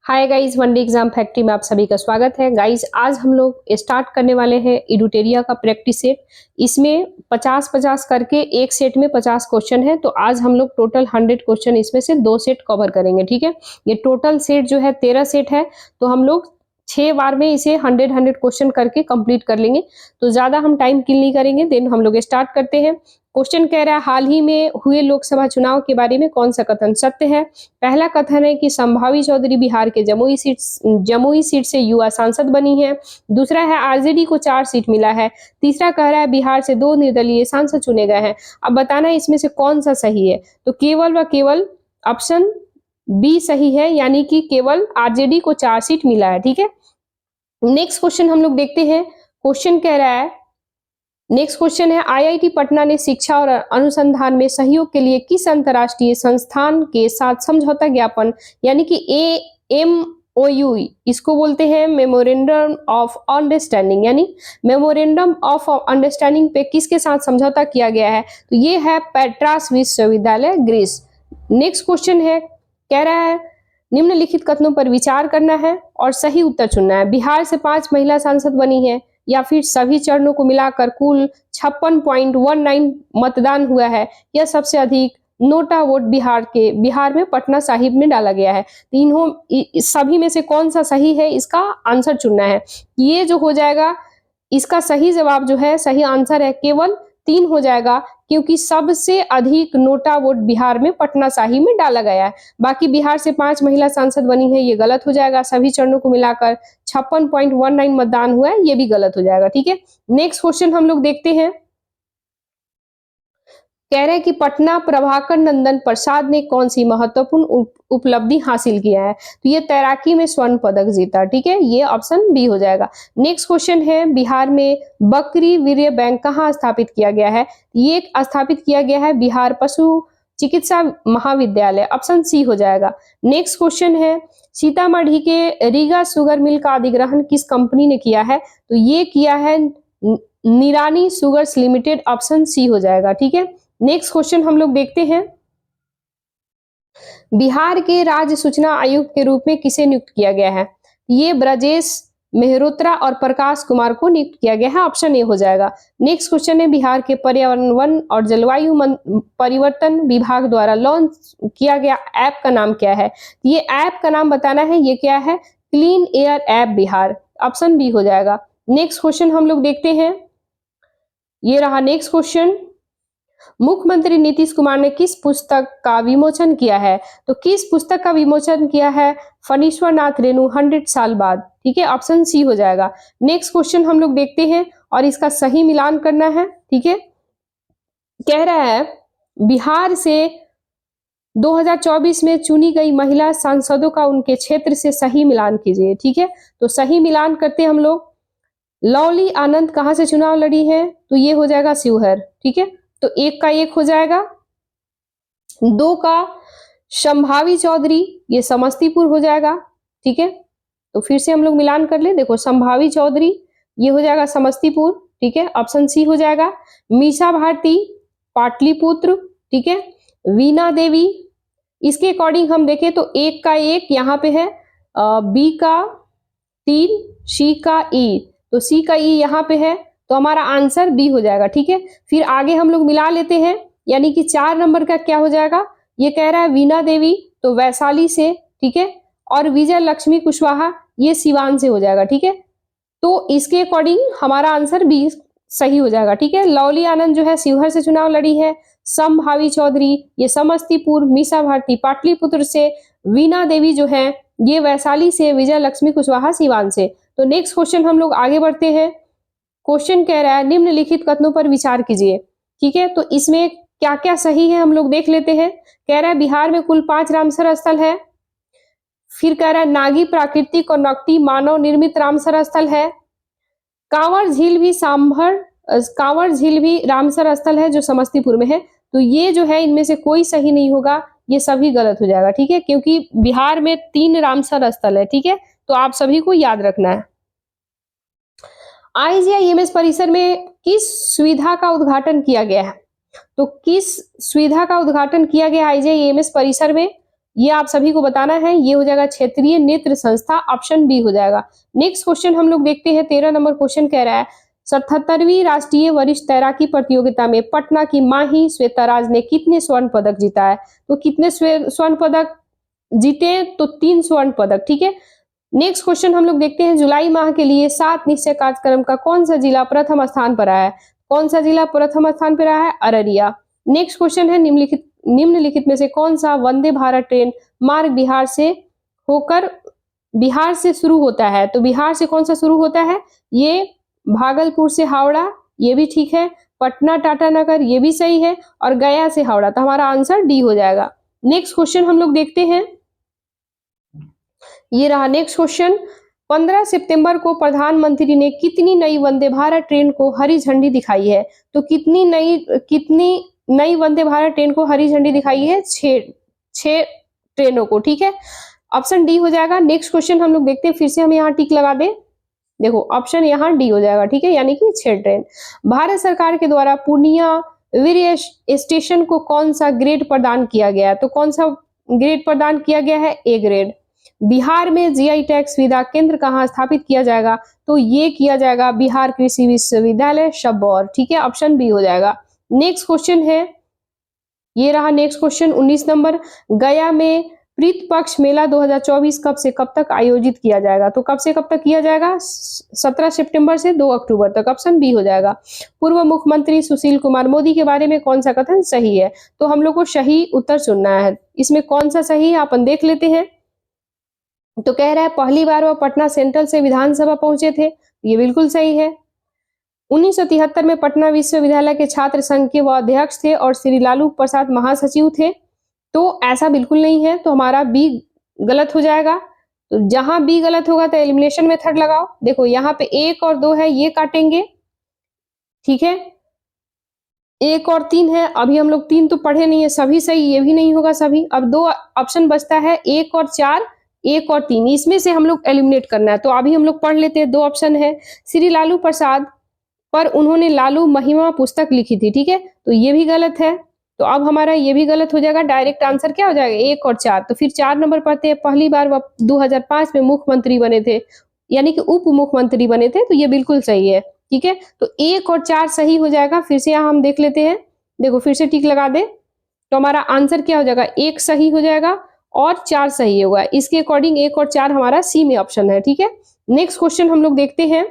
Hi guys, one day exam factory में आप सभी का स्वागत है। गाइस, आज हम लोग स्टार्ट करने वाले हैं एडुटेरिया का प्रैक्टिस सेट। इसमें 50-50 करके एक सेट में 50 क्वेश्चन है, तो आज हम लोग टोटल 100 क्वेश्चन इसमें से 2 सेट कवर करेंगे। ठीक है, ये टोटल सेट जो है 13 सेट है, तो हम लोग 6 बार में इसे 100 क्वेश्चन करके कंप्लीट कर लेंगे। तो ज्यादा हम टाइम किल नहीं करेंगे। देन हम लोग स्टार्ट करते हैं। क्वेश्चन कह रहा है, हाल ही में हुए लोकसभा चुनाव के बारे में कौन सा कथन सत्य है? पहला कथन है कि संभावी चौधरी बिहार के जमुई सीट से युवा सांसद बनी है। दूसरा है आरजेडी को 4 सीट मिला है। तीसरा कह रहा है बिहार से 2 निर्दलीय सांसद चुने गए हैं। अब बताना इसमें से कौन सा सही है। तो केवल व केवल ऑप्शन बी सही है, यानी कि केवल आरजेडी को 4 सीट मिला है। ठीक है, नेक्स्ट क्वेश्चन हम लोग देखते हैं। क्वेश्चन कह रहा है, नेक्स्ट क्वेश्चन है, आईआईटी पटना ने शिक्षा और अनुसंधान में सहयोग के लिए किस अंतर्राष्ट्रीय संस्थान के साथ समझौता ज्ञापन यानी कि MOU, इसको बोलते हैं मेमोरेंडम ऑफ अंडरस्टैंडिंग, यानी मेमोरेंडम ऑफ अंडरस्टैंडिंग पे किसके साथ समझौता किया गया है? तो ये है पेट्रास विश्वविद्यालय ग्रीस। नेक्स्ट क्वेश्चन है, कह रहा है निम्नलिखित कथनों पर विचार करना है और सही उत्तर चुनना है। बिहार से 5 महिला सांसद बनी है, या फिर सभी चरणों को मिलाकर कुल 56.19 मतदान हुआ है, यह सबसे अधिक नोटा वोट बिहार में पटना साहिब में डाला गया है। तीनों सभी में से कौन सा सही है, इसका आंसर चुनना है। ये जो हो जाएगा, इसका सही जवाब जो है, सही आंसर है केवल 3 हो जाएगा, क्योंकि सबसे अधिक नोटा वोट बिहार में पटना साहिब में डाला गया है। बाकी बिहार से 5 महिला सांसद बनी है, ये गलत हो जाएगा। सभी चरणों को मिलाकर 56.19 मतदान हुआ है, ये भी गलत हो जाएगा। ठीक है, नेक्स्ट क्वेश्चन हम लोग देखते हैं। कह रहे हैं कि पटना प्रभाकर नंदन प्रसाद ने कौन सी महत्वपूर्ण उपलब्धि हासिल किया है? तो ये तैराकी में स्वर्ण पदक जीता। ठीक है, ये ऑप्शन बी हो जाएगा। नेक्स्ट क्वेश्चन है, बिहार में बकरी वीर्य बैंक कहाँ स्थापित किया गया है? ये स्थापित किया गया है बिहार पशु चिकित्सा महाविद्यालय, ऑप्शन सी हो जाएगा। नेक्स्ट क्वेश्चन है, सीतामढ़ी के रीगा शुगर मिल का अधिग्रहण किस कंपनी ने किया है? तो ये किया है Nirani sugars limited, option C हो जाएगा। ठीक है, नेक्स्ट क्वेश्चन हम लोग देखते हैं। बिहार के राज्य सूचना आयुक्त के रूप में किसे नियुक्त किया गया है? ये ब्रजेश मेहरोत्रा और प्रकाश कुमार को नियुक्त किया गया है, ऑप्शन ए हो जाएगा। नेक्स्ट क्वेश्चन है, बिहार के पर्यावरण वन और जलवायु परिवर्तन विभाग द्वारा लॉन्च किया गया ऐप का नाम क्या है? ये ऐप का नाम बताना है, ये क्या है? Clean air app Bihar, option B हो जाएगा। नेक्स्ट क्वेश्चन हम लोग देखते हैं, ये रहा नेक्स्ट क्वेश्चन। मुख्यमंत्री नीतीश कुमार ने किस पुस्तक का विमोचन किया है? तो किस पुस्तक का विमोचन किया है? फणीश्वर नाथ रेणु 100 साल बाद। ठीक है, ऑप्शन सी हो जाएगा। नेक्स्ट क्वेश्चन हम लोग देखते हैं और इसका सही मिलान करना है। ठीक है, कह रहा है बिहार से 2024 में चुनी गई महिला सांसदों का उनके क्षेत्र से सही मिलान कीजिए। ठीक है, तो सही मिलान करते हम लोग। लवली आनंद कहां से चुनाव लड़ी है? तो ये हो जाएगा शिवहर। ठीक है, तो 1 का 1 हो जाएगा। 2 का संभावी चौधरी, ये समस्तीपुर हो जाएगा। ठीक है, तो फिर से हम लोग मिलान कर ले। देखो, संभावी चौधरी ये हो जाएगा समस्तीपुर। ठीक है, ऑप्शन सी हो जाएगा। मीसा भारती पाटलिपुत्र। ठीक है, वीना देवी, इसके अकॉर्डिंग हम देखें तो 1 का 1 यहाँ पे है, बी का 3, सी का ई, तो सी का ई यहाँ पे है, तो हमारा आंसर बी हो जाएगा। ठीक है, फिर आगे हम लोग मिला लेते हैं, यानी कि 4 नंबर का क्या हो जाएगा? ये कह रहा है वीना देवी, तो वैशाली से। ठीक है, और विजय लक्ष्मी कुशवाहा, ये सिवान से हो जाएगा। ठीक है, तो इसके अकॉर्डिंग हमारा आंसर बी सही हो जाएगा। ठीक है, लवली आनंद जो है शिवहर से चुनाव लड़ी है, संभावी चौधरी ये समस्तीपुर, मीसा भारती पाटलिपुत्र से, वीना देवी जो है ये वैशाली से, विजय लक्ष्मी कुशवाहा सिवान से। तो नेक्स्ट क्वेश्चन हम लोग आगे बढ़ते हैं। क्वेश्चन कह रहा है निम्नलिखित कथनों पर विचार कीजिए। ठीक है, तो इसमें क्या क्या सही है हम लोग देख लेते हैं। कह रहा है बिहार में कुल 5 रामसर स्थल है। फिर कह रहा है नागी प्राकृतिक और नकटी मानव निर्मित रामसर स्थल है। कांवर झील भी रामसर स्थल है जो समस्तीपुर में है। तो ये जो है इनमें से कोई सही नहीं होगा, ये सभी गलत हो जाएगा। ठीक है, क्योंकि बिहार में 3 रामसर स्थल है। ठीक है, तो आप सभी को याद रखना है। IGI-EMS परिसर में किस सुविधा का उद्घाटन किया गया है? तो किस सुविधा का उद्घाटन किया गया IGI-EMS परिसर में? ये आप सभी को बताना है। ये हो जाएगा क्षेत्रीय नेत्र संस्था, ऑप्शन बी हो जाएगा। नेक्स्ट क्वेश्चन हम लोग देखते हैं, 13 नंबर क्वेश्चन कह रहा है 77वीं राष्ट्रीय वरिष्ठ तैराकी प्रतियोगिता में पटना की माही श्वेताराज ने कितने स्वर्ण पदक जीता है? तो कितने स्वर्ण पदक जीते? तो 3 स्वर्ण पदक, ठीक है। नेक्स्ट क्वेश्चन हम लोग देखते हैं, जुलाई माह के लिए 7 निश्चय कार्यक्रम का कौन सा जिला प्रथम स्थान पर आया है? कौन सा जिला प्रथम स्थान पर आया है? अररिया। नेक्स्ट क्वेश्चन है, निम्नलिखित में से कौन सा वंदे भारत ट्रेन मार्ग बिहार से होकर बिहार से शुरू होता है? तो बिहार से कौन सा शुरू होता है? ये भागलपुर से हावड़ा, ये भी ठीक है। पटना टाटानगर, ये भी सही है। और गया से हावड़ा, तो हमारा आंसर डी हो जाएगा। नेक्स्ट क्वेश्चन हम लोग देखते हैं, ये रहा नेक्स्ट क्वेश्चन, 15 सितंबर को प्रधानमंत्री ने कितनी नई वंदे भारत ट्रेन को हरी झंडी दिखाई है? तो कितनी नई वंदे भारत ट्रेन को हरी झंडी दिखाई है? 6 ट्रेनों को, ठीक है। ऑप्शन डी हो जाएगा। नेक्स्ट क्वेश्चन हम लोग देखते हैं, फिर से हम यहाँ टिक लगा दें, देखो ऑप्शन यहाँ डी हो जाएगा, ठीक है, यानी कि 6 ट्रेन। भारत सरकार के द्वारा पूर्णिया वीर स्टेशन को कौन सा ग्रेड प्रदान किया गया? तो कौन सा ग्रेड प्रदान किया गया है? A grade. बिहार में जीआई टैग सुविधा केंद्र कहाँ स्थापित किया जाएगा? तो ये किया जाएगा बिहार कृषि विश्वविद्यालय सबौर, ठीक है, ऑप्शन बी हो जाएगा। नेक्स्ट क्वेश्चन है, ये रहा नेक्स्ट क्वेश्चन 19 नंबर, गया में प्रीत पक्ष मेला 2024 कब से कब तक आयोजित किया जाएगा? तो कब से कब तक किया जाएगा? 17 सितंबर से 2 अक्टूबर तक, ऑप्शन बी हो जाएगा। पूर्व मुख्यमंत्री सुशील कुमार मोदी के बारे में कौन सा कथन सही है? तो हम लोग को सही उत्तर चुनना है। इसमें कौन सा सही है अपन देख लेते हैं। तो कह रहा है पहली बार वह पटना सेंट्रल से विधानसभा पहुंचे थे, ये बिल्कुल सही है। 1973 में पटना विश्वविद्यालय के छात्र संघ के वह अध्यक्ष थे और श्री लालू प्रसाद महासचिव थे, तो ऐसा बिल्कुल नहीं है, तो हमारा बी गलत हो जाएगा। तो जहां बी गलत होगा तो एलिमिनेशन मेथड लगाओ। देखो यहाँ पे 1 और 2 है, ये काटेंगे, ठीक है। 1 और 3 है, अभी हम लोग 3 तो पढ़े नहीं है, सभी सही, ये भी नहीं होगा सभी। अब 2 ऑप्शन बचता है, 1 और 4, 1 और 3, इसमें से हम लोग एलिमिनेट करना है। तो अभी हम लोग पढ़ लेते हैं। 2 ऑप्शन है, श्री लालू प्रसाद पर उन्होंने लालू महिमा पुस्तक लिखी थी, ठीक है, तो ये भी गलत है। तो अब हमारा ये भी गलत हो जाएगा। डायरेक्ट आंसर क्या हो जाएगा? 1 और 4। तो फिर 4 नंबर पढ़ते हैं, पहली बार वह 2005 में मुख्यमंत्री बने थे, यानी कि उप मुख्यमंत्री बने थे, तो ये बिल्कुल सही है, ठीक है। तो 1 और 4 सही हो जाएगा। फिर से यहाँ हम देख लेते हैं, देखो फिर से टिक लगा दे, तो हमारा आंसर क्या हो जाएगा? 1 सही हो जाएगा और 4 सही होगा। इसके अकॉर्डिंग 1 और 4 हमारा सी में ऑप्शन है, ठीक है। नेक्स्ट क्वेश्चन हम लोग देखते हैं,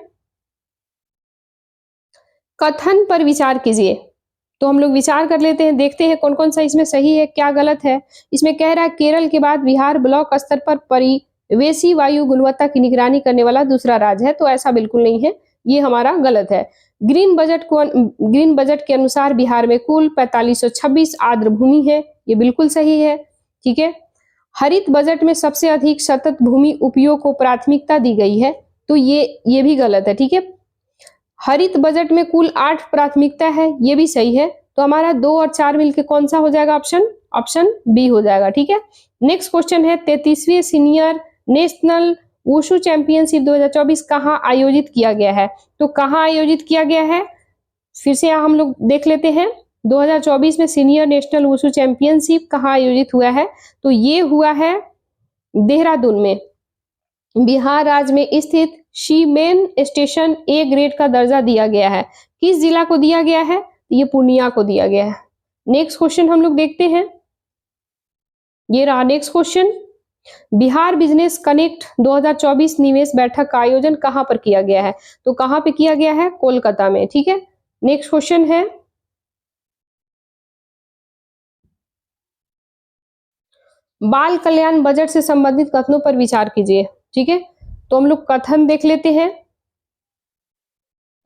कथन पर विचार कीजिए। तो हम लोग विचार कर लेते हैं, देखते हैं कौन कौन सा इसमें सही है, क्या गलत है। इसमें कह रहा है केरल के बाद बिहार ब्लॉक स्तर पर परिवेशी वायु गुणवत्ता की निगरानी करने वाला दूसरा राज्य है, तो ऐसा बिल्कुल नहीं है, ये हमारा गलत है। ग्रीन बजट के अनुसार बिहार में कुल 4526 आर्द्र भूमि है, ये बिल्कुल सही है, ठीक है। हरित बजट में सबसे अधिक सतत भूमि उपयोग को प्राथमिकता दी गई है, तो ये भी गलत है, ठीक है। हरित बजट में कुल 8 प्राथमिकता है, ये भी सही है। तो हमारा 2 और 4 मिलके कौन सा हो जाएगा? ऑप्शन बी हो जाएगा, ठीक है। नेक्स्ट क्वेश्चन है 33वीं सीनियर नेशनल वुशु चैंपियनशिप 2024 कहाँ आयोजित किया गया है? तो कहाँ आयोजित किया गया है? फिर से हम लोग देख लेते हैं, 2024 में सीनियर नेशनल वुशु चैंपियनशिप कहाँ आयोजित हुआ है? तो ये हुआ है देहरादून में, बिहार राज्य में स्थित शीमेन स्टेशन ए ग्रेड का दर्जा दिया गया है। किस जिला को दिया गया है? ये पूर्णिया को दिया गया है। नेक्स्ट क्वेश्चन हम लोग देखते हैं, ये रहा next question, Bihar business connect 2024 निवेश बैठक का आयोजन कहां पर किया गया है? तो कहां पे किया गया है? कोलकाता में, ठीक है। नेक्स्ट क्वेश्चन है, बाल कल्याण बजट से संबंधित कथनों पर विचार कीजिए, ठीक है। तो हम लोग कथन देख लेते हैं।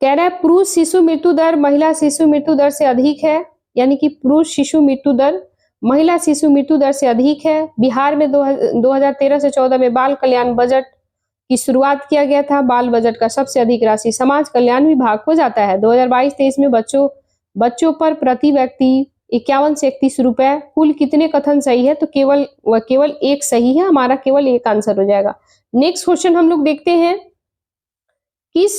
कह रहा है पुरुष शिशु मृत्यु दर महिला शिशु मृत्यु दर से अधिक है, यानी कि पुरुष शिशु मृत्यु दर महिला शिशु मृत्यु दर से अधिक है। बिहार में 2013 से 14 में बाल कल्याण बजट की शुरुआत किया गया था। बाल बजट का सबसे अधिक राशि समाज कल्याण विभाग को जाता है। 2022-23 में बच्चों पर प्रति व्यक्ति 51 से 31 रुपए। कुल कितने कथन सही है? तो केवल एक सही है, हमारा केवल एक आंसर हो जाएगा। नेक्स्ट क्वेश्चन हम लोग देखते हैं, किस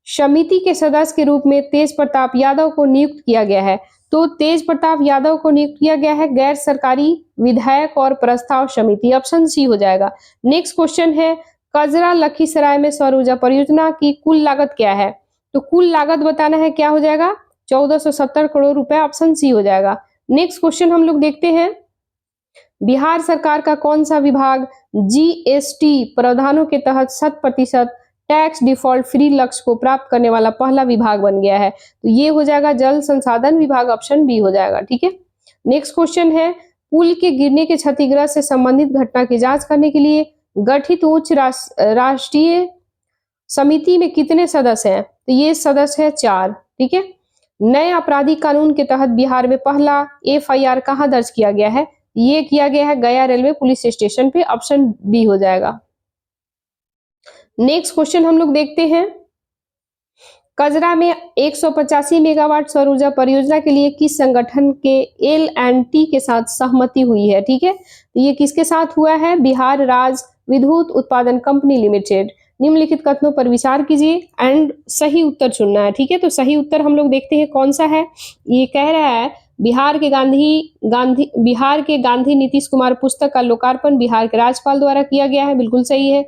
समिति के सदस्य के रूप में तेज प्रताप यादव को नियुक्त किया गया है? तो तेज प्रताप यादव को नियुक्त किया गया है गैर सरकारी विधायक और प्रस्ताव समिति, ऑप्शन सी हो जाएगा। नेक्स्ट क्वेश्चन है कजरा लखीसराय में सौर ऊर्जा परियोजना की कुल लागत क्या है? तो कुल लागत बताना है, क्या हो जाएगा? 1470 करोड़ रुपए, ऑप्शन सी हो जाएगा। नेक्स्ट क्वेश्चन हम लोग देखते हैं बिहार सरकार का कौन सा विभाग जीएसटी प्रावधानों के तहत 100% टैक्स डिफॉल्ट फ्री लक्ष्य को प्राप्त करने वाला पहला विभाग बन गया है? तो ये हो जाएगा जल संसाधन विभाग, ऑप्शन बी हो जाएगा। ठीक है। नेक्स्ट क्वेश्चन है पुल के गिरने के क्षतिग्रस्त से संबंधित घटना की जांच करने के लिए गठित उच्च राष्ट्रीय समिति में कितने सदस्य हैं? तो ये सदस्य है 4। ठीक है। नए आपराधिक कानून के तहत बिहार में पहला एफआईआर कहां दर्ज किया गया है? ये किया गया है गया रेलवे पुलिस स्टेशन पे, ऑप्शन बी हो जाएगा। नेक्स्ट क्वेश्चन हम लोग देखते हैं कजरा में 185 मेगावाट सौर ऊर्जा परियोजना के लिए किस संगठन के L&T के साथ सहमति हुई है? ठीक है। ये किसके साथ हुआ है? बिहार राज्य विद्युत उत्पादन कंपनी लिमिटेड। निम्नलिखित कथनों पर विचार कीजिए एंड सही उत्तर चुनना है। ठीक है। तो सही उत्तर हम लोग देखते हैं कौन सा है। ये कह रहा है बिहार के गांधी नीतीश कुमार पुस्तक का लोकार्पण बिहार के राज्यपाल द्वारा किया गया है, बिल्कुल सही है।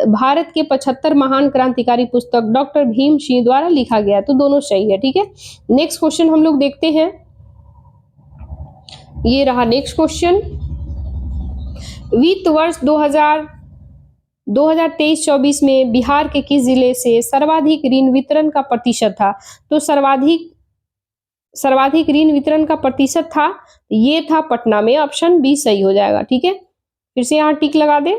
भारत के 75 महान क्रांतिकारी पुस्तक डॉक्टर भीम सिंह द्वारा लिखा गया है, तो दोनों सही है। ठीक है। नेक्स्ट क्वेश्चन हम लोग देखते हैं, ये रहा नेक्स्ट क्वेश्चन। वित्त वर्ष 2023-24 में बिहार के किस जिले से सर्वाधिक ऋण वितरण का प्रतिशत था? तो सर्वाधिक ऋण वितरण का प्रतिशत था, ये था पटना में, ऑप्शन बी सही हो जाएगा। ठीक है। फिर से यहाँ टिक लगा दे,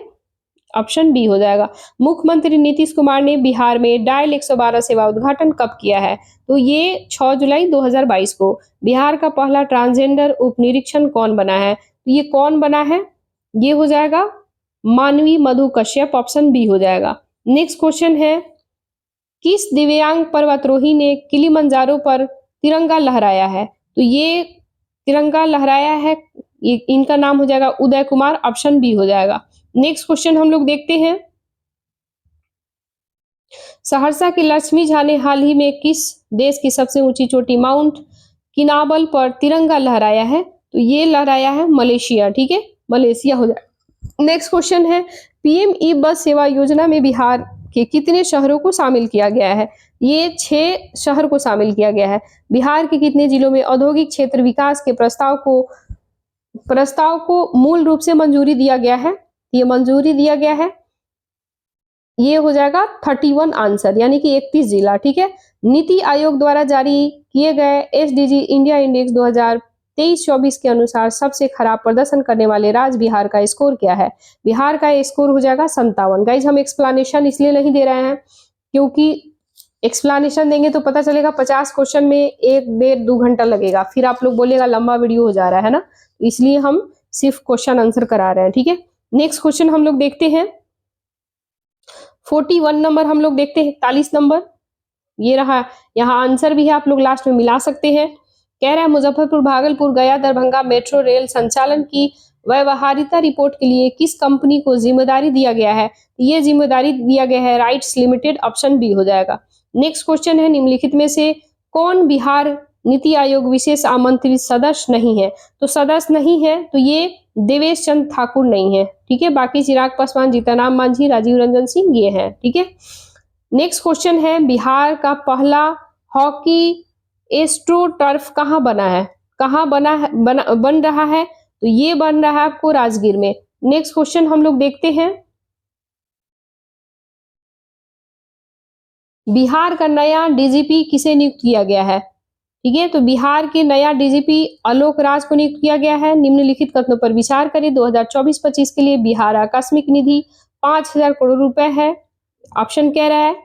ऑप्शन बी हो जाएगा। मुख्यमंत्री नीतीश कुमार ने बिहार में डायल 112 सेवा उद्घाटन कब किया है? तो ये 6 जुलाई 2022 को। बिहार का पहला ट्रांसजेंडर उप निरीक्षण कौन बना है? तो ये कौन बना है? ये हो जाएगा मानवी मधु कश्यप, ऑप्शन बी हो जाएगा। नेक्स्ट क्वेश्चन है किस दिव्यांग पर्वतारोही ने किलिमंजारो पर तिरंगा लहराया है? तो ये तिरंगा लहराया है, ये इनका नाम हो जाएगा उदय कुमार, ऑप्शन बी हो जाएगा। नेक्स्ट क्वेश्चन हम लोग देखते हैं सहरसा के लक्ष्मी झा ने हाल ही में किस देश की सबसे ऊंची चोटी माउंट किनाबल पर तिरंगा लहराया है? तो ये लहराया है मलेशिया। ठीक है, मलेशिया हो जाएगा। नेक्स्ट क्वेश्चन है पीएम ई बस सेवा योजना में बिहार के कितने शहरों को शामिल किया गया है? ये 6 शहर को शामिल किया गया है। बिहार के कितने जिलों में औद्योगिक क्षेत्र विकास के प्रस्ताव को मूल रूप से मंजूरी दिया गया है? ये मंजूरी दिया गया है, ये हो जाएगा 31 आंसर, यानी कि 31 जिला। ठीक है। नीति आयोग द्वारा जारी किए गए एसडीजी इंडिया इंडेक्स 2023-24 के अनुसार सबसे खराब प्रदर्शन करने वाले राज्य बिहार का स्कोर क्या है? बिहार का स्कोर हो जाएगा 57। गाइज हम एक्सप्लेनेशन इसलिए नहीं दे रहे हैं क्योंकि एक्सप्लेनेशन देंगे तो पता चलेगा 50 क्वेश्चन में 1-1.5-2 घंटा लगेगा, फिर आप लोग बोलेगा लंबा वीडियो हो जा रहा है ना, इसलिए हम सिर्फ क्वेश्चन आंसर करा रहे हैं। ठीक है। नेक्स्ट क्वेश्चन हम लोग देखते हैं 41 नंबर, हम लोग देखते हैं 41 नंबर, ये रहा। यहाँ आंसर भी है, आप लोग लास्ट में मिला सकते हैं। कह रहा है मुजफ्फरपुर भागलपुर गया दरभंगा मेट्रो रेल संचालन की व्यवहारिता रिपोर्ट के लिए किस कंपनी को जिम्मेदारी दिया गया है? ये जिम्मेदारी दिया गया है राइट्स लिमिटेड, ऑप्शन बी हो जाएगा। नेक्स्ट क्वेश्चन है निम्नलिखित में से कौन बिहार नीति आयोग विशेष आमंत्रित सदस्य नहीं है? तो सदस्य नहीं है तो ये देवेश चंद्र ठाकुर नहीं है। ठीक है। बाकी चिराग पासवान, जीतनराम मांझी, राजीव रंजन सिंह ये हैं। ठीक है। नेक्स्ट क्वेश्चन है बिहार का पहला हॉकी एस्ट्रो टर्फ कहाँ बना है? कहाँ बन रहा है? तो ये बन रहा है आपको राजगीर में। नेक्स्ट क्वेश्चन हम लोग देखते हैं बिहार का नया डीजीपी किसे नियुक्त किया गया है? ठीक है। तो बिहार के नया डीजीपी आलोक राज को नियुक्त किया गया है। निम्नलिखित कथनों पर विचार करें। 2024-25 के लिए बिहार आकस्मिक निधि 5,000 करोड़ रुपए है, ऑप्शन कह रहा है।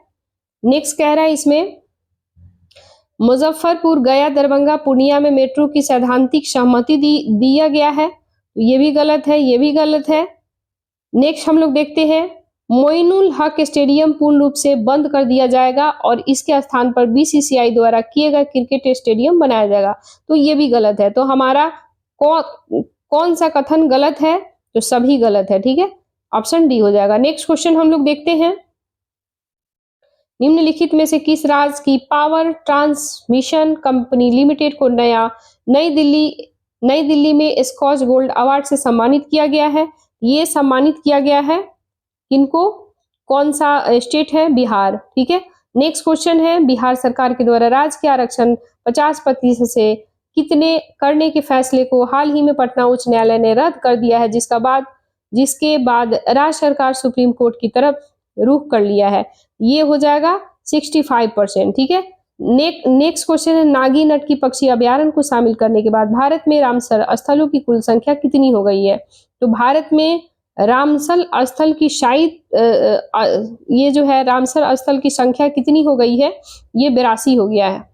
नेक्स्ट कह रहा है इसमें मुजफ्फरपुर गया दरभंगा पूर्णिया में मेट्रो की सैद्धांतिक सहमति दिया गया है, तो ये भी गलत है, ये भी गलत है। नेक्स्ट हम लोग देखते हैं मोइनुल हक स्टेडियम पूर्ण रूप से बंद कर दिया जाएगा और इसके स्थान पर बीसीसीआई द्वारा किए गए क्रिकेट स्टेडियम बनाया जाएगा, तो ये भी गलत है। तो हमारा कौन सा कथन गलत है? तो सभी गलत है। ठीक है, ऑप्शन डी हो जाएगा। नेक्स्ट क्वेश्चन हम लोग देखते हैं निम्नलिखित में से किस राज्य की पावर ट्रांसमिशन कंपनी लिमिटेड को नई दिल्ली में स्कॉच गोल्ड अवार्ड से सम्मानित किया गया है? ये सम्मानित किया गया है किनको? कौन सा स्टेट है? बिहार। ठीक है। नेक्स्ट क्वेश्चन है, बिहार सरकार के द्वारा राज्य के आरक्षण 50% से कितने करने के फैसले को हाल ही में पटना उच्च न्यायालय ने रद्द कर दिया है, जिसके बाद राज्य सरकार सुप्रीम कोर्ट की तरफ रुख कर लिया है? ये हो जाएगा 65%। ठीक है। नेक्स्ट क्वेश्चन है, नागी नटकी पक्षी अभ्यारण्य को शामिल करने के बाद भारत में रामसर स्थलों की कुल संख्या कितनी हो गई है? तो भारत में रामसर स्थल की ये जो है रामसर स्थल की संख्या कितनी हो गई है? ये 82 हो गया है।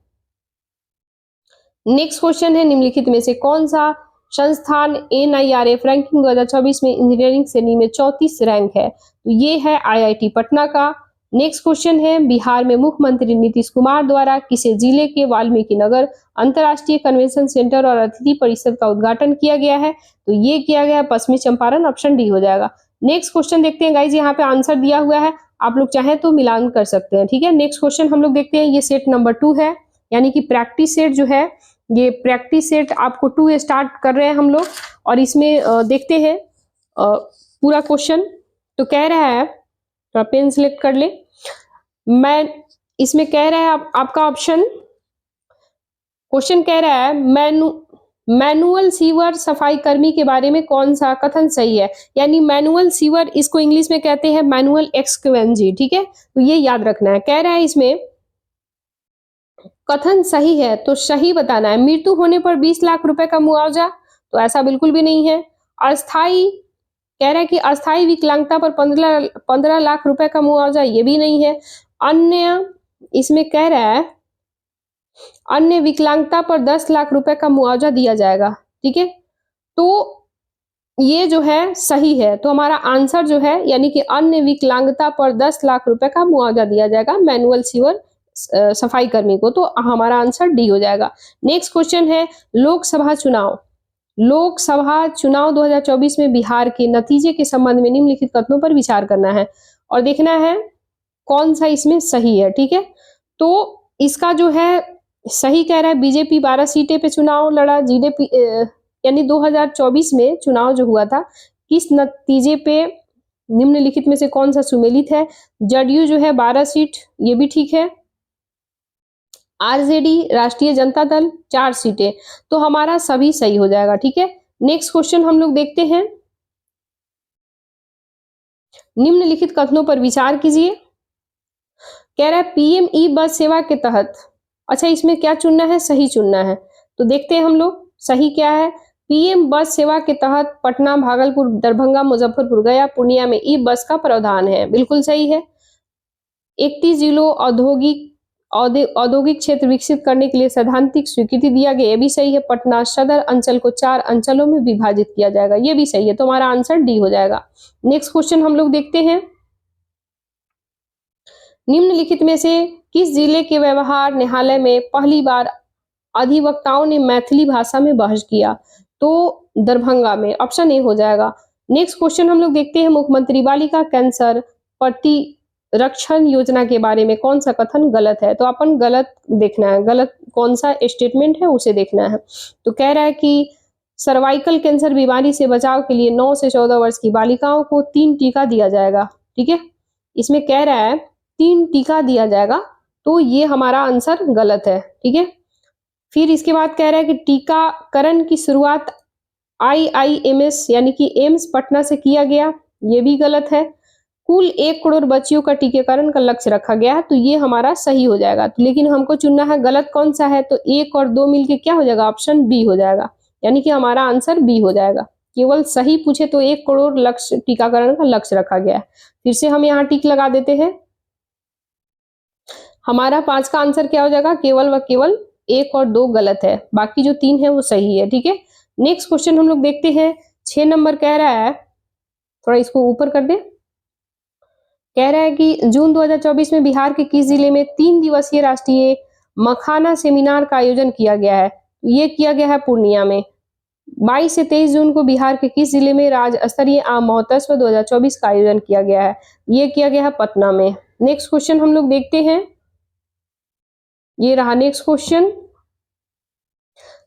नेक्स्ट क्वेश्चन है, निम्नलिखित में से कौन सा संस्थान NIRF रैंकिंग 2024 में इंजीनियरिंग श्रेणी में 34 रैंक है? तो ये है IIT पटना का। नेक्स्ट क्वेश्चन है, बिहार में मुख्यमंत्री नीतीश कुमार द्वारा किसे जिले के वाल्मीकि नगर अंतर्राष्ट्रीय कन्वेंशन सेंटर और अतिथि परिषद का उद्घाटन किया गया है? तो ये किया गया पश्चिमी चंपारण, ऑप्शन डी हो जाएगा। नेक्स्ट क्वेश्चन देखते हैं गाइज, यहाँ पे आंसर दिया हुआ है, आप लोग चाहें तो मिलान कर सकते हैं। ठीक है। नेक्स्ट क्वेश्चन हम लोग देखते हैं, ये सेट नंबर 2 है, यानी कि प्रैक्टिस सेट जो है, ये प्रैक्टिस सेट आपको 2 स्टार्ट कर रहे हैं हम लोग, और इसमें देखते हैं पूरा क्वेश्चन। तो कह रहा है, थोड़ा पेन सिलेक्ट कर ले, मैं इसमें कह रहा है आपका ऑप्शन, क्वेश्चन कह रहा है मैनुअल सीवर सफाई कर्मी के बारे में कौन सा कथन सही है? यानी मैनुअल सीवर, इसको इंग्लिश में कहते हैं मैनुअल एक्सक्वेंजी। ठीक है। तो ये याद रखना है। कह रहा है इसमें कथन सही है तो सही बताना है। मृत्यु होने पर 20 लाख रुपए का मुआवजा, तो ऐसा बिल्कुल भी नहीं है। अस्थाई, कह रहा है कि अस्थाई विकलांगता पर 15 लाख रुपए का मुआवजा, ये भी नहीं है। अन्य, इसमें कह रहा है अन्य विकलांगता पर 10 लाख रुपए का मुआवजा दिया जाएगा। ठीक है। तो ये जो है सही है, तो हमारा आंसर जो है, यानी कि अन्य विकलांगता पर 10 लाख रुपए का मुआवजा दिया जाएगा मैनुअल सीवर सफाई कर्मी को, तो हमारा आंसर डी हो जाएगा। नेक्स्ट क्वेश्चन है, लोकसभा चुनाव 2024 में बिहार के नतीजे के संबंध में निम्नलिखित कथनों पर विचार करना है और देखना है कौन सा इसमें सही है। ठीक है। तो इसका जो है सही कह रहा है, बीजेपी 12 सीटें पे चुनाव लड़ा, जीडीपी यानी 2024 में चुनाव जो हुआ था, किस नतीजे पे निम्नलिखित में से कौन सा सुमेलित है? जदयू जो है 12 सीट, ये भी ठीक है। आरजेडी राष्ट्रीय जनता दल 4 सीटें, तो हमारा सभी सही हो जाएगा। ठीक है। नेक्स्ट क्वेश्चन हम लोग देखते हैं, निम्नलिखित कथनों पर विचार कीजिए। कह रहा है PM ई बस सेवा के तहत, अच्छा इसमें क्या चुनना है? सही चुनना है। तो देखते हैं हम लोग सही क्या है। PM बस सेवा के तहत पटना, भागलपुर, दरभंगा, मुजफ्फरपुर, गया, पूर्णिया में ई बस का प्रावधान है, बिल्कुल सही है। 31 जिलों औद्योगिक क्षेत्र विकसित करने के लिए सैद्धांतिक स्वीकृति दिया गया, ये भी सही है। पटना सदर अंचल को 4 अंचलों में विभाजित किया जाएगा, ये भी सही है, तो हमारा आंसर डी हो जाएगा। नेक्स्ट क्वेश्चन हम लोग देखते हैं, निम्नलिखित में से किस जिले के व्यवहार न्यायालय में पहली बार अधिवक्ताओं ने मैथिली भाषा में बहस किया? तो दरभंगा में, ऑप्शन ए हो जाएगा। नेक्स्ट क्वेश्चन हम लोग देखते हैं, मुख्यमंत्री बालिका कैंसर प्रतिरक्षण योजना के बारे में कौन सा कथन गलत है? तो अपन गलत देखना है, गलत कौन सा स्टेटमेंट है उसे देखना है। तो कह रहा है कि सर्वाइकल कैंसर बीमारी से बचाव के लिए 9 से 14 वर्ष की बालिकाओं को 3 टीका दिया जाएगा। ठीक है। इसमें कह रहा है 3 टीका दिया जाएगा, तो ये हमारा आंसर गलत है। ठीक है। फिर इसके बाद कह रहा है कि टीकाकरण की शुरुआत IIMS यानी कि एम्स पटना से किया गया, ये भी गलत है। कुल 1 करोड़ बच्चियों का टीकाकरण का लक्ष्य रखा गया है, तो ये हमारा सही हो जाएगा। तो लेकिन हमको चुनना है गलत कौन सा है, तो 1 और 2 मिलके क्या हो जाएगा? ऑप्शन बी हो जाएगा, यानी कि हमारा आंसर बी हो जाएगा। केवल सही पूछे तो 1 करोड़ लक्ष्य टीकाकरण का लक्ष्य रखा गया है। फिर से हम यहाँ टिक लगा देते हैं, हमारा 5 का आंसर क्या हो जाएगा? केवल व केवल 1 और 2 गलत है, बाकी जो 3 है वो सही है। ठीक है। नेक्स्ट क्वेश्चन हम लोग देखते हैं, 6 नंबर कह रहा है, थोड़ा इसको ऊपर कर दे। कह रहा है कि जून 2024 में बिहार के किस जिले में 3 दिवसीय राष्ट्रीय मखाना सेमिनार का आयोजन किया गया है? ये किया गया है पूर्णिया में। 22 से 23 जून को बिहार के किस जिले में राज्य स्तरीय आम महोत्सव 2024 का आयोजन किया गया है? ये किया गया है पटना में। नेक्स्ट क्वेश्चन हम लोग देखते हैं, ये रहा नेक्स्ट क्वेश्चन।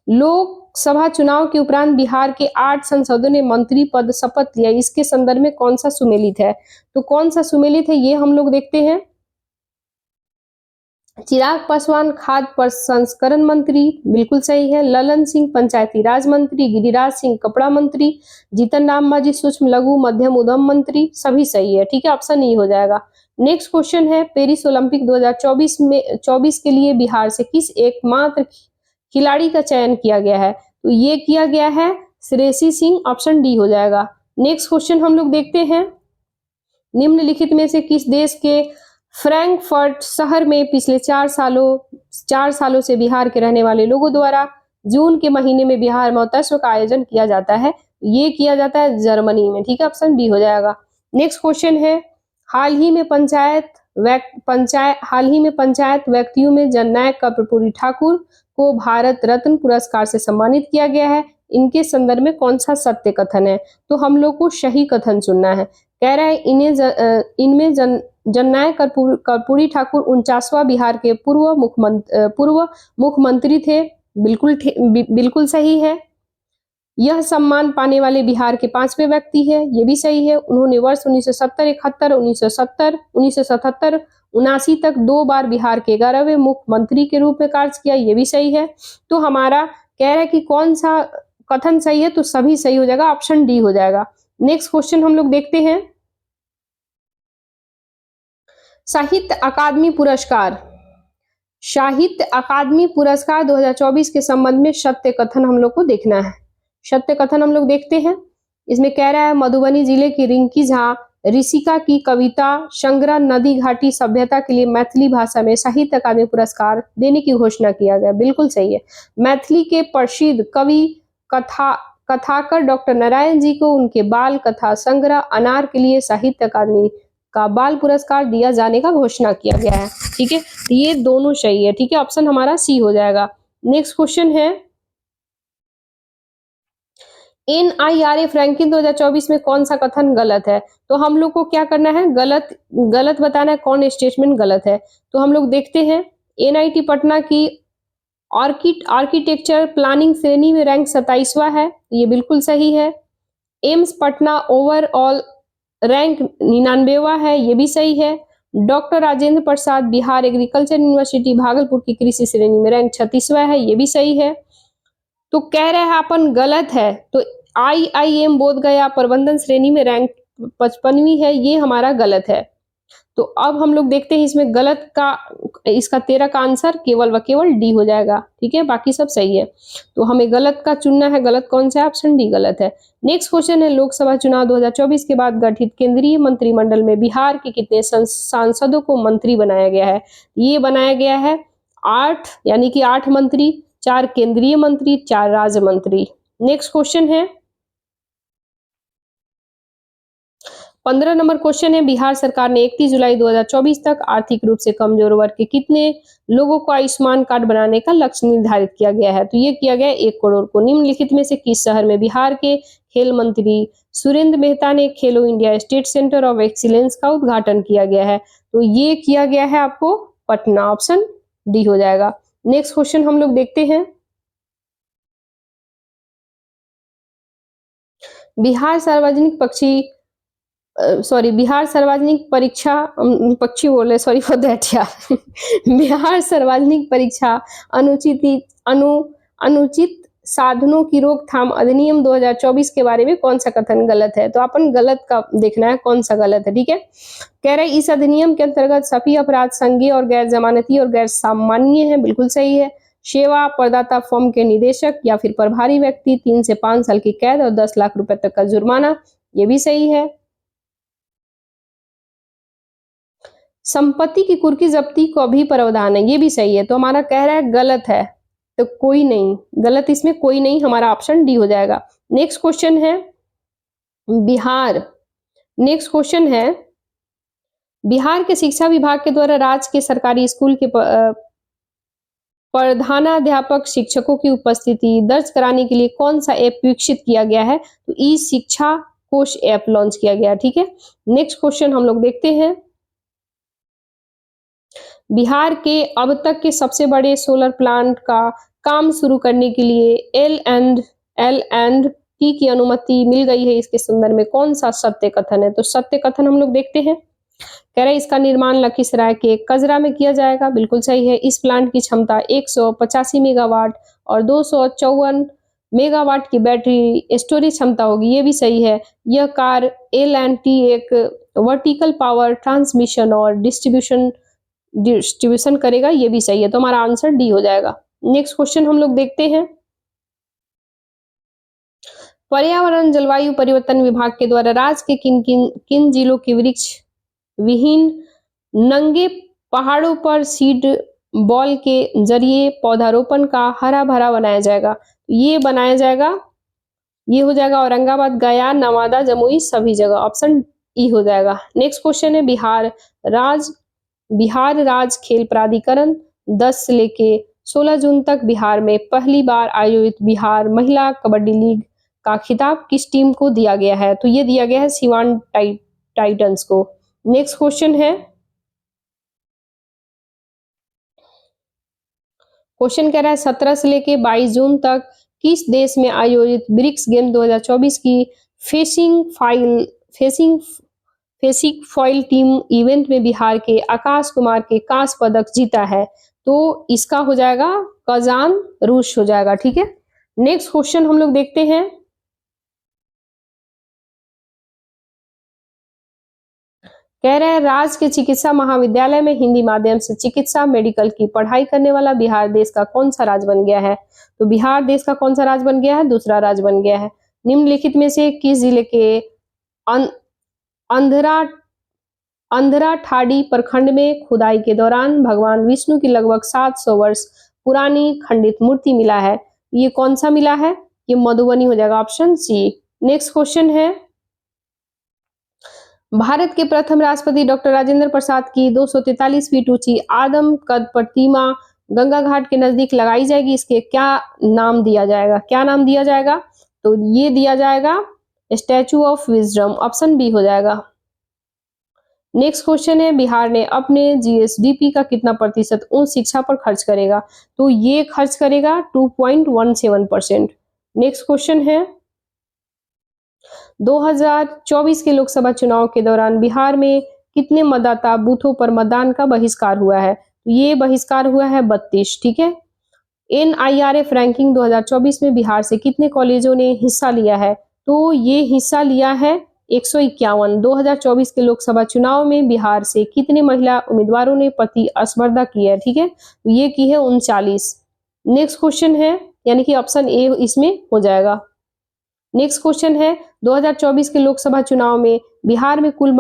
लोकसभा चुनाव के उपरांत बिहार के 8 सांसदों ने मंत्री पद शपथ लिया, इसके संदर्भ में कौन सा सुमेलित है? तो कौन सा सुमेलित है ये हम लोग देखते हैं। चिराग पासवान खाद्य प्रसंस्करण मंत्री, बिल्कुल सही है। ललन सिंह पंचायती राज मंत्री, गिरिराज सिंह कपड़ा मंत्री, जीतन राम मांझी सूक्ष्म लघु मध्यम उद्यम मंत्री, सभी सही है, ठीक है, ऑप्शन ई हो जाएगा। नेक्स्ट क्वेश्चन है, पेरिस ओलंपिक 2024 में 24 के लिए बिहार से किस एकमात्र खिलाड़ी का चयन किया गया है? तो ये किया गया है श्रेयसी सिंह, ऑप्शन डी हो जाएगा। नेक्स्ट क्वेश्चन हम लोग देखते हैं, निम्नलिखित में से किस देश के फ्रैंकफर्ट शहर में पिछले 4 सालों से बिहार के रहने वाले लोगों द्वारा जून के महीने में बिहार महोत्सव का आयोजन किया जाता है? ये किया जाता है जर्मनी में, ठीक है, ऑप्शन बी हो जाएगा। नेक्स्ट क्वेश्चन है, हाल ही में पंचायत व्यक्तियों में जननायक कर्पूरी ठाकुर को भारत रत्न पुरस्कार से सम्मानित किया गया है, इनके संदर्भ में कौन सा सत्य कथन है? तो हम लोग को सही कथन चुनना है। कह रहा है इनमें जननायक कर्पूरी ठाकुर 49वां बिहार के पूर्व मुख्यमंत्री थे, बिल्कुल सही है। यह सम्मान पाने वाले बिहार के 5वें व्यक्ति है, ये भी सही है। उन्होंने वर्ष 1970, 71, 1977, 79 तक 2 बार बिहार के 11वें मुख्यमंत्री के रूप में कार्य किया, ये भी सही है। तो हमारा कह रहा है कि कौन सा कथन सही है? तो सभी सही हो जाएगा, ऑप्शन डी हो जाएगा। नेक्स्ट क्वेश्चन हम लोग देखते हैं, साहित्य अकादमी पुरस्कार 2024 के संबंध में सत्य कथन हम लोग को देखना है। सत्य कथन हम लोग देखते हैं, इसमें कह रहा है मधुबनी जिले की रिंकी झा ऋषिका की कविता संग्रह नदी घाटी सभ्यता के लिए मैथिली भाषा में साहित्य अकादमी पुरस्कार देने की घोषणा किया गया, बिल्कुल सही है। मैथिली के प्रसिद्ध कवि कथाकार डॉक्टर नारायण जी को उनके बाल कथा संग्रह अनार के लिए साहित्य अकादमी का बाल पुरस्कार दिया जाने का घोषणा किया गया है, ठीक है, ये दोनों सही है, ठीक है, ऑप्शन हमारा सी हो जाएगा। नेक्स्ट क्वेश्चन है, NIRF रैंकिंग 2024 में कौन सा कथन गलत है? तो हम लोग को क्या करना है, गलत बताना है, कौन स्टेटमेंट गलत है। तो हम लोग देखते हैं, NIT पटना की आर्किटेक्चर प्लानिंग श्रेणी में रैंक 27वां है, ये बिल्कुल सही है। एम्स पटना ओवरऑल रैंक 99वां है, ये भी सही है। Doctor Rajendra Prasad Bihar agriculture university Bhagalpur की कृषि श्रेणी में रैंक 36वां है, ये भी सही है। तो कह रहे हैं अपन गलत है, तो IIM बोधगया प्रबंधन श्रेणी में रैंक 55वीं है, ये हमारा गलत है। तो अब हम लोग देखते हैं इसमें गलत का, इसका 13 का आंसर केवल व केवल डी हो जाएगा, ठीक है, बाकी सब सही है। तो हमें गलत का चुनना है, गलत कौन सा है? ऑप्शन डी गलत है। नेक्स्ट क्वेश्चन है, लोकसभा चुनाव 2024 के बाद गठित केंद्रीय मंत्रिमंडल में बिहार के कितने सांसदों को मंत्री बनाया गया है? ये बनाया गया है 8, यानी कि 8 मंत्री, 4 केंद्रीय मंत्री, 4 राज्य मंत्री। नेक्स्ट क्वेश्चन है, 15 नंबर क्वेश्चन है, बिहार सरकार ने 31 जुलाई 2024 तक आर्थिक रूप से कमजोर वर्ग के कितने लोगों को आयुष्मान कार्ड बनाने का लक्ष्य निर्धारित किया गया है? तो ये किया गया 1 करोड़ को। निम्नलिखित में से किस शहर में बिहार के खेल मंत्री सुरेंद्र मेहता ने खेलो India state centre of excellence का उद्घाटन किया गया है? तो ये किया गया है आपको पटना, ऑप्शन डी हो जाएगा। नेक्स्ट क्वेश्चन हम लोग देखते हैं, बिहार सार्वजनिक परीक्षा पक्षी बोल रहे, सॉरी फॉर दैट यार बिहार सार्वजनिक परीक्षा अनुचित साधनों की रोकथाम अधिनियम 2024 के बारे में कौन सा कथन गलत है? तो अपन गलत का देखना है, कौन सा गलत है, ठीक है। कह रहे इस अधिनियम के अंतर्गत सभी अपराध संज्ञेय और गैर जमानती और गैर सामान्य है, बिल्कुल सही है। सेवा प्रदाता फर्म के निदेशक या फिर प्रभारी व्यक्ति 3 से 5 साल की कैद और 10 लाख रुपए तक का जुर्माना, ये भी सही है। संपत्ति की कुर्की जब्ती को भी प्रावधान है, ये भी सही है। तो हमारा कह रहा है गलत है, तो कोई नहीं, गलत इसमें कोई नहीं, हमारा ऑप्शन डी हो जाएगा। नेक्स्ट क्वेश्चन है, बिहार के शिक्षा विभाग के द्वारा राज्य के सरकारी स्कूल के प्रधानाध्यापक शिक्षकों की उपस्थिति दर्ज कराने के लिए कौन सा ऐप विकसित किया गया है? तो ई शिक्षा कोश ऐप लॉन्च किया गया, ठीक है। नेक्स्ट क्वेश्चन हम लोग देखते हैं, बिहार के अब तक के सबसे बड़े सोलर प्लांट का काम शुरू करने के लिए L&T की अनुमति मिल गई है इसके संदर्भ में कौन सा सत्य कथन है? तो सत्य कथन हम लोग देखते हैं। कह रहे इसका निर्माण लखीसराय के कजरा में किया जाएगा, बिल्कुल सही है। इस प्लांट की क्षमता 185 मेगावाट और 254 मेगावाट की बैटरी स्टोरेज क्षमता होगी, ये भी सही है। यह कार L&T एक वर्टिकल पावर ट्रांसमिशन और डिस्ट्रीब्यूशन करेगा, ये भी सही है। तो हमारा आंसर डी हो जाएगा। नेक्स्ट क्वेश्चन हम लोग देखते हैं। पर्यावरण जलवायु परिवर्तन विभाग के द्वारा राज्य के किन जिलों के वृक्ष विहीन नंगे पहाड़ों पर सीड बॉल के जरिए पौधारोपण का हरा भरा बनाया जाएगा? ये बनाया जाएगा, ये हो जाएगा औरंगाबाद, गया, नवादा, जमुई सभी जगह, ऑप्शन ई हो जाएगा। नेक्स्ट क्वेश्चन है बिहार राज्य खेल प्राधिकरण 10 से लेके 16 जून तक बिहार में पहली बार आयोजित बिहार महिला कबड्डी लीग का खिताब किस टीम को दिया गया है? तो ये दिया गया है सिवान टाइटंस को। नेक्स्ट क्वेश्चन है, क्वेश्चन कह रहा है 17 से लेके 22 जून तक किस देश में आयोजित ब्रिक्स गेम 2024 की फेसिंग फॉइल टीम इवेंट में बिहार के आकाश कुमार के कांस्य पदक जीता है? तो इसका हो जाएगा कजान रूस हो जाएगा, ठीक है। नेक्स्ट क्वेश्चन हम लोग देखते हैं। कह रहे हैं राज्य के चिकित्सा महाविद्यालय में हिंदी माध्यम से चिकित्सा मेडिकल की पढ़ाई करने वाला बिहार देश का कौन सा राज्य बन गया है? तो बिहार देश का कौन सा राज्य बन गया है? दूसरा राज्य बन गया है। निम्नलिखित में से किस जिले के अंधरा ठाड़ी प्रखंड में खुदाई के दौरान भगवान विष्णु की लगभग 700 वर्ष पुरानी खंडित मूर्ति मिला है? ये कौन सा मिला है? ये मधुबनी हो जाएगा, ऑप्शन सी। नेक्स्ट क्वेश्चन है, भारत के प्रथम राष्ट्रपति डॉक्टर राजेंद्र प्रसाद की 243 फीट ऊंची आदम कद प्रतिमा गंगा घाट के नजदीक लगाई जाएगी, इसके क्या नाम दिया जाएगा? क्या नाम दिया जाएगा? तो ये दिया जाएगा statue of wisdom, option B हो जाएगा। नेक्स्ट क्वेश्चन है, बिहार ने अपने जीएसडीपी का कितना प्रतिशत उच्च शिक्षा पर खर्च करेगा? तो ये खर्च करेगा 2.17%। नेक्स्ट क्वेश्चन है, 2024 के लोकसभा चुनाव के दौरान बिहार में कितने मतदाता बूथों पर मतदान का बहिष्कार हुआ है? ये बहिष्कार हुआ है 32, ठीक है। NIRF रैंकिंग 2024 में बिहार से कितने कॉलेजों ने हिस्सा लिया है? तो ये हिस्सा लिया है 151। 2024 के लोकसभा चुनाव में बिहार से कितने महिला उम्मीदवारों ने प्रतिस्पर्धा की है? ठीक है, तो ये की है 39। नेक्स्ट क्वेश्चन है, यानी कि ऑप्शन ए इसमें हो जाएगा। नेक्स्ट क्वेश्चन है, 2024 के लोकसभा चुनाव में बिहार में कुल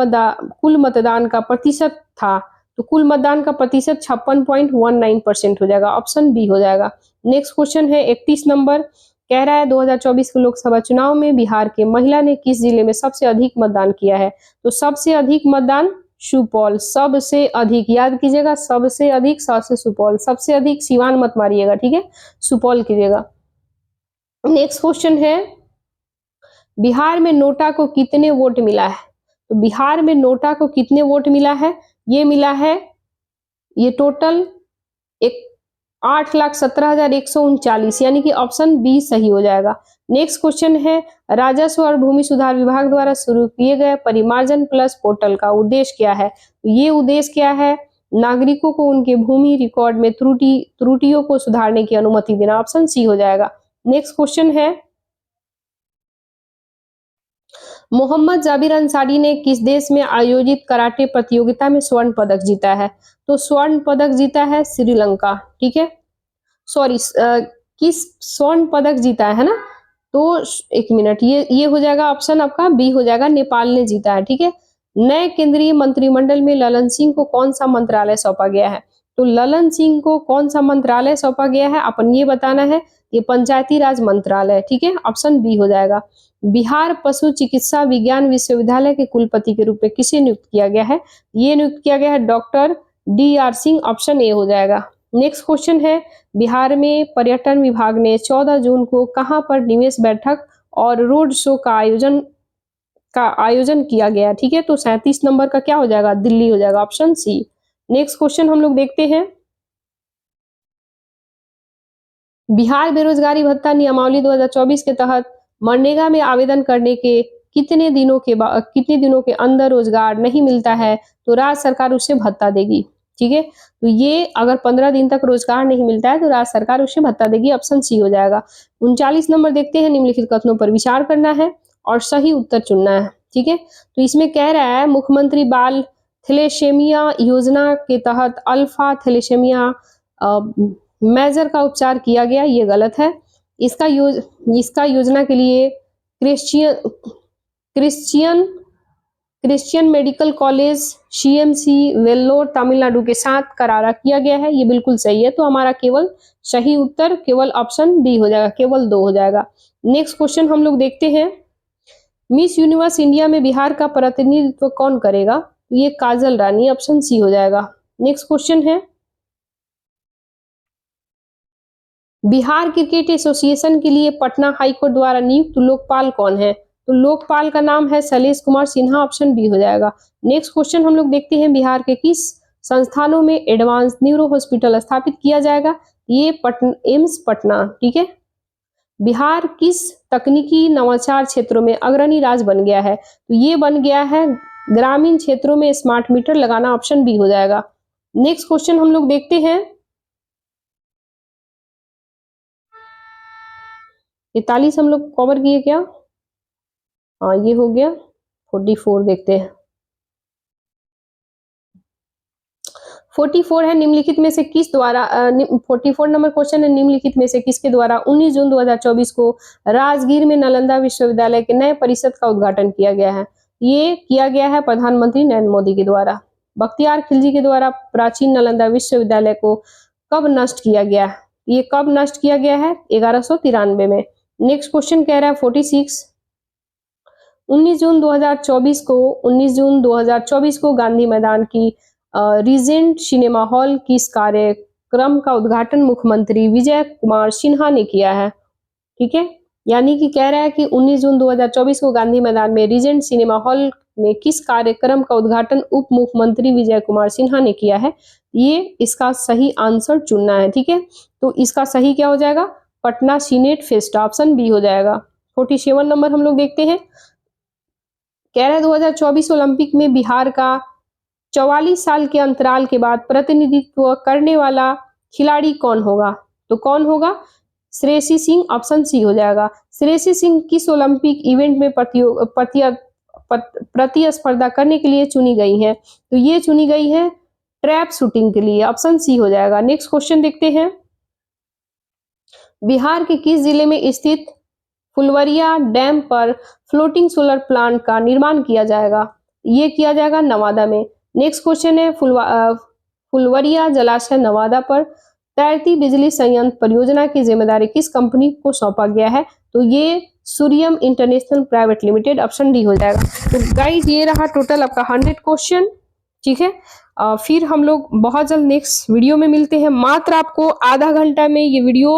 मतदान का प्रतिशत था, तो कुल मतदान का प्रतिशत 56.19% हो जाएगा, ऑप्शन बी हो जाएगा। नेक्स्ट क्वेश्चन है 31 नंबर, कह रहा है 2024 के लोकसभा चुनाव में बिहार के महिला ने किस जिले में सबसे अधिक मतदान किया है? तो सबसे अधिक मतदान सुपौल, सबसे अधिक याद कीजिएगा, सबसे अधिक सबसे सुपौल, सबसे अधिक सिवान मत मारिएगा, ठीक है, सुपौल कीजिएगा। नेक्स्ट क्वेश्चन है, बिहार में नोटा को कितने वोट मिला है? तो बिहार में नोटा को कितने वोट मिला है? ये मिला है, ये टोटल 8,17,139, यानी कि ऑप्शन बी सही हो जाएगा। नेक्स्ट क्वेश्चन है, राजस्व और भूमि सुधार विभाग द्वारा शुरू किए गए परिमार्जन प्लस पोर्टल का उद्देश्य क्या है? तो ये उद्देश्य क्या है? नागरिकों को उनके भूमि रिकॉर्ड में त्रुटियों को सुधारने की अनुमति देना, ऑप्शन सी हो जाएगा। नेक्स्ट क्वेश्चन है, मोहम्मद जाबिर अंसारी ने किस देश में आयोजित कराटे प्रतियोगिता में स्वर्ण पदक जीता है? तो स्वर्ण पदक जीता है श्रीलंका, ठीक है, सॉरी किस स्वर्ण पदक जीता है ना? तो एक मिनट, ये हो जाएगा ऑप्शन आपका बी हो जाएगा, नेपाल ने जीता है, ठीक है। नए केंद्रीय मंत्रिमंडल में ललन सिंह को कौन सा मंत्रालय सौंपा गया है? तो ललन सिंह को कौन सा मंत्रालय सौंपा गया है अपन ये बताना है, ये पंचायती राज मंत्रालय, ठीक है, ऑप्शन बी हो जाएगा। बिहार पशु चिकित्सा विज्ञान विश्वविद्यालय के कुलपति के रूप में किसे नियुक्त किया गया है? ये नियुक्त किया गया है doctor DR Singh, option A हो जाएगा। नेक्स्ट क्वेश्चन है, बिहार में पर्यटन विभाग ने 14 जून को कहां पर निवेश बैठक और रोड शो का आयोजन किया गया? ठीक है, तो 37 नंबर का क्या हो जाएगा? दिल्ली हो जाएगा, ऑप्शन सी। नेक्स्ट क्वेश्चन हम लोग देखते हैं, बिहार बेरोजगारी भत्ता नियमावली 2024 के तहत मनरेगा में आवेदन करने के कितने दिनों के अंदर रोजगार नहीं मिलता है तो राज्य सरकार उसे भत्ता देगी। ठीक है, तो ये अगर 15 दिन तक रोजगार नहीं मिलता है तो राज्य सरकार उसे भत्ता देगी, ऑप्शन सी हो जाएगा। 39 नंबर देखते हैं, निम्नलिखित कथनों पर विचार करना है और सही उत्तर चुनना है। ठीक है, तो इसमें कह रहा है मुख्यमंत्री बाल थैलेसेमिया योजना के तहत अल्फा थैलेसेमिया मेजर का उपचार किया गया, ये गलत है। इसका योजना के लिए Christian medical college CMC Vellore Tamil Nadu के साथ करारा किया गया है, ये बिल्कुल सही है। तो हमारा केवल सही उत्तर केवल ऑप्शन बी हो जाएगा, केवल 2 हो जाएगा। नेक्स्ट क्वेश्चन हम लोग देखते हैं, मिस यूनिवर्स इंडिया में बिहार का प्रतिनिधित्व कौन करेगा? ये काजल रानी, ऑप्शन सी हो जाएगा। नेक्स्ट क्वेश्चन है, बिहार क्रिकेट एसोसिएशन के लिए पटना हाईकोर्ट द्वारा नियुक्त लोकपाल कौन है? तो लोकपाल का नाम है शैलेश कुमार सिन्हा, ऑप्शन बी हो जाएगा। नेक्स्ट क्वेश्चन हम लोग देखते हैं, बिहार के किस संस्थानों में एडवांस न्यूरो हॉस्पिटल स्थापित किया जाएगा? ये एम्स पटना। ठीक है, बिहार किस तकनीकी नवाचार क्षेत्रों में अग्रणी राज्य बन गया है? तो ये बन गया है ग्रामीण क्षेत्रों में स्मार्ट मीटर लगाना, ऑप्शन बी हो जाएगा। नेक्स्ट क्वेश्चन हम लोग देखते हैं, 41 हम लोग कवर किए क्या? हाँ, ये हो गया। 44 देखते हैं, 44 है, निम्नलिखित में से किस द्वारा 44 नंबर क्वेश्चन है, निम्नलिखित में से किसके द्वारा 19 जून 2024 को राजगीर में नालंदा विश्वविद्यालय के नए परिसर का उद्घाटन किया गया है? ये किया गया है प्रधानमंत्री नरेंद्र मोदी के द्वारा। बख्तियार खिलजी के द्वारा प्राचीन नालंदा विश्वविद्यालय को कब नष्ट किया गया? ये कब नष्ट किया गया है? 1193 में। नेक्स्ट क्वेश्चन कह रहा है 46, 19 जून 2024 को गांधी मैदान की रीजेंट सिनेमा हॉल किस कार्यक्रम का उद्घाटन मुख्यमंत्री विजय कुमार सिन्हा ने किया है? ठीक है, यानी कि कह रहा है कि 19 जून 2024 को गांधी मैदान में रीजेंट सिनेमा हॉल में किस कार्यक्रम का उद्घाटन उप मुख्यमंत्री विजय कुमार सिन्हा ने किया है? ये इसका सही आंसर चुनना है। ठीक है, तो इसका सही क्या हो जाएगा? Patna senate fest, option B हो जाएगा। 47 नंबर हम लोग देखते हैं, कह रहा है 2024 ओलंपिक में बिहार का 44 साल के अंतराल के बाद प्रतिनिधित्व करने वाला खिलाड़ी कौन होगा? तो कौन होगा? श्रेयसी सिंह, ऑप्शन सी हो जाएगा। श्रेयसी सिंह किस ओलंपिक इवेंट में प्रतिस्पर्धा करने के लिए चुनी गई है? तो ये चुनी गई है ट्रैप शूटिंग के लिए, ऑप्शन सी हो जाएगा। नेक्स्ट क्वेश्चन देखते हैं, बिहार के किस जिले में स्थित फुलवरिया डैम पर फ्लोटिंग सोलर प्लांट का निर्माण किया जाएगा? ये किया जाएगा नवादा में। नेक्स्ट क्वेश्चन है, फुलवरिया जलाशय नवादा पर तैरती बिजली संयंत्र परियोजना की जिम्मेदारी किस कंपनी को सौंपा गया है? तो ये Suryam international private limited, option D हो जाएगा। तो गाइस ये रहा टोटल आपका 100 क्वेश्चन। ठीक है, फिर हम लोग बहुत जल्द नेक्स्ट वीडियो में मिलते हैं। मात्र आपको आधा घंटा में ये वीडियो